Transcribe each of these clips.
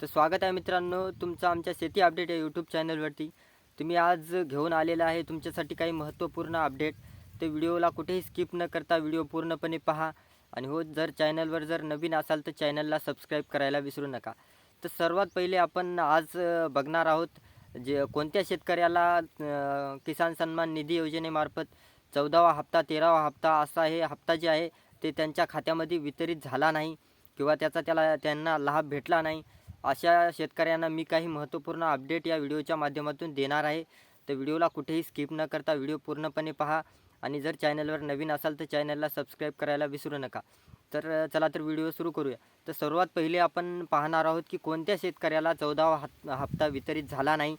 तर स्वागत आहे मित्रांनो तुमचं आमच्या शेती अपडेट या यूट्यूब चॅनलवरती। तुम्ही आज घेऊन आलेला आहे तुमच्यासाठी काही महत्त्वपूर्ण अपडेट। ते व्हिडिओला कुठेही स्किप न करता व्हिडिओ पूर्णपणे पहा आणि हो जर चॅनलवर जर नवीन असाल तर चॅनलला सबस्क्राईब करायला विसरू नका। तर सर्वात पहिले आपण आज बघणार आहोत जे कोणत्या शेतकऱ्याला किसान सन्मान निधी योजनेमार्फत 14वा हप्ता 13वा हप्ता असा हे हप्ता जे आहे ते त्यांच्या खात्यामध्ये वितरित झाला नाही किंवा त्यांना लाभ भेटला नाही। अशा शेतकऱ्यांना मी काही महत्त्वपूर्ण अपडेट या व्हिडिओच्या माध्यमातून देणार आहे। तर व्हिडिओला कुठेही स्किप न करता व्हिडिओ पूर्णपणे पहा आणि जर चॅनलवर नवीन असाल तर चॅनलला सबस्क्राईब करायला विसरू नका। तर चला तर व्हिडिओ सुरू करूया। तर सर्वात पहिले आपण पाहणार आहोत की कोणत्या शेतकऱ्याला 14वा हप्ता वितरित झाला नाही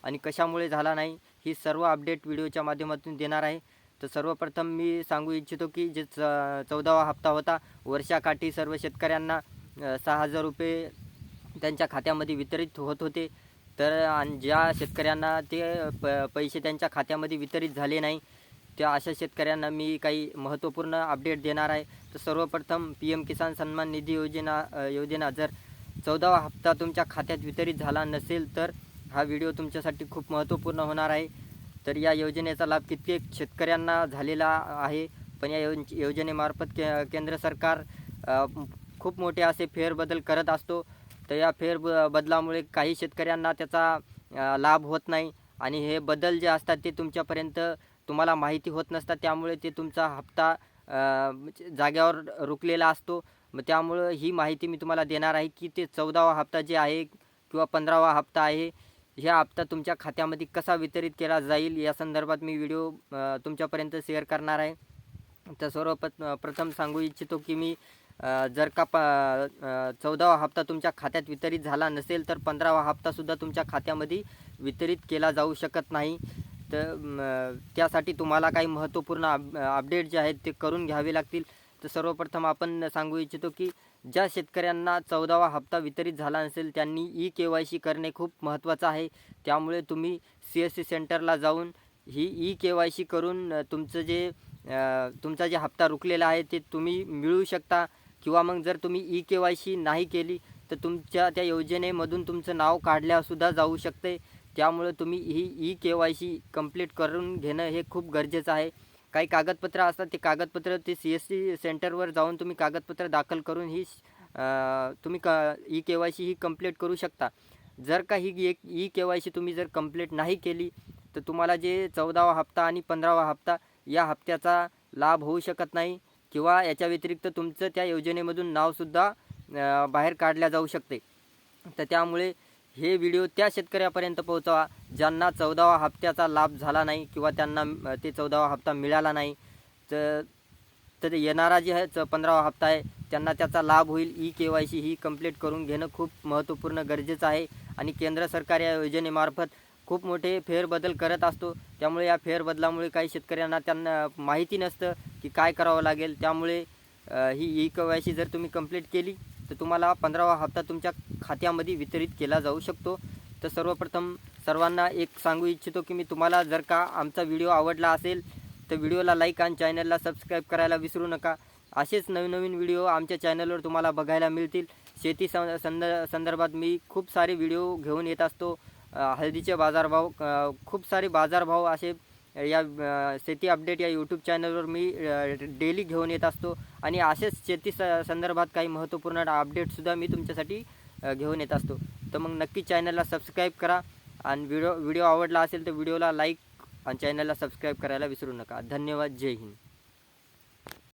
आणि कशामुळे झाला नाही ही सर्व अपडेट व्हिडिओच्या माध्यमातून देणार आहे। तर सर्वप्रथम मी सांगू इच्छितो की जे 14वा हप्ता होता वर्षाकाठी सर्व शेतकऱ्यांना 6,000 रुपये त्यांच्या खात्यामध्ये वितरित होत होते। तर आणि ज्या शेतकऱ्यांना ते पैसे त्यांच्या खात्यामध्ये वितरित झाले नाही त्या अशा शेतकऱ्यांना मी काही महत्त्वपूर्ण अपडेट देणार आहे। तर सर्वप्रथम PM किसान सन्मान निधी योजना जर 14वा हप्ता तुमच्या खात्यात वितरित झाला नसेल तर हा व्हिडिओ तुमच्यासाठी खूप महत्त्वपूर्ण होणार आहे। तर या योजनेचा लाभ कित्येक शेतकऱ्यांना झालेला आहे, पण या योजनेमार्फत केंद्र सरकार खूप मोठे असे फेरबदल करत असतो। तर या बदलामुळे काही शेतकऱ्यांना त्याचा लाभ होत नाही आणि हे बदल जे असतात ते तुम्हाला माहिती होत नसतात, त्यामुळे ते तुमचा हप्ता जाग्यावर रुकलेला असतो। मग त्यामुळं ही माहिती मी तुम्हाला देणार आहे की ते 14वा हप्ता जे आहे किंवा 15वा हप्ता आहे ह्या हप्ता तुमच्या खात्यामध्ये कसा वितरित केला जाईल या संदर्भात मी व्हिडिओ तुमच्यापर्यंत शेअर करणार आहे। तर प्रथम सांगू इच्छितो की मी जर का 14वा हप्ता तुमच्या खात्यात वितरित झाला नसेल तर 15वा हप्तासुद्धा तुमच्या खात्यामध्ये वितरित केला जाऊ शकत नाही। तर त्यासाठी तुम्हाला काही महत्त्वपूर्ण अपडेट जे आहेत ते करून घ्यावे लागतील। तर सर्वप्रथम आपण सांगू इच्छितो की ज्या शेतकऱ्यांना 14वा हप्ता वितरित झाला नसेल त्यांनी KYC करणे खूप महत्त्वाचं आहे। त्यामुळे तुम्ही CSC सेंटरला जाऊन ही KYC करून तुमचा जे हप्ता रुकलेला आहे ते तुम्ही मिळवू शकता किंवा मग जर तुम्ही KYC नाही केली तर तुमच्या त्या योजनेमधून तुमचं नाव काढल्यासुद्धा जाऊ शकते। त्यामुळे तुम्ही ही KYC कंप्लीट करून घेणं हे खूप गरजेचं आहे। काही कागदपत्र असतात ते कागदपत्र ते CSC सेंटरवर जाऊन तुम्ही कागदपत्र दाखल करून तुम्ही KYC ही कंप्लीट करू शकता। जर का ही KYC तुम्ही जर कंप्लीट नाही केली तर तुम्हाला जे 14वा हप्ता आणि 15वा हप्ता या हप्त्याचा लाभ होऊ शकत नाही किंवा याच्या व्यतिरिक्त तुमचं त्या योजनेमधून नावसुद्धा बाहेर काढल्या जाऊ शकते। तर त्यामुळे हे व्हिडिओ त्या शेतकऱ्यापर्यंत पोहोचवा ज्यांना 14वा हप्त्याचा लाभ झाला नाही किंवा त्यांना ते 14वा हप्ता मिळाला नाही। तर येणारा जे आहे 15वा हप्ता आहे त्यांना त्याचा लाभ होईल। KYC ही कंप्लीट करून घेणं खूप महत्त्वपूर्ण गरजेचं आहे आणि केंद्र सरकार या योजनेमार्फत खूप मोठे फेरबदल करत असतो। त्यामुळे या फेरबदलामुळे काही शेतकऱ्यांना त्यांना माहिती नसतं की काय करावं लागेल। त्यामुळे ही KYC जर तुम्ही कंप्लीट केली तर तुम्हाला 15वा हप्ता तुमच्या खात्यामध्ये वितरित केला जाऊ शकतो। तर सर्वप्रथम सर्वांना एक सांगू इच्छितो की मी तुम्हाला जर का आमचा व्हिडिओ आवडला असेल तर व्हिडिओला लाईक आणि चॅनलला सबस्क्राईब करायला विसरू नका। असेच नवीन विडिओ आमच्या चॅनलवर तुम्हाला बघायला मिळतील। शेती संदर्भात मी खूप सारे व्हिडिओ घेऊन येत असतो। हळदीचे बाजारभाव खूप सारे बाजारभाव असे या शेती अपडेट या यूट्यूब चॅनलवर मी डेली घेऊन येत असतो आणि असेच शेती संदर्भात काही महत्त्वपूर्ण अपडेटसुद्धा मी तुमच्यासाठी घेऊन येत असतो। तर मग नक्की चॅनलला सबस्क्राईब करा आणि व्हिडिओ आवडला असेल तर व्हिडिओला लाईक आणि चॅनलला सबस्क्राईब करायला विसरू नका। धन्यवाद। जय हिंद।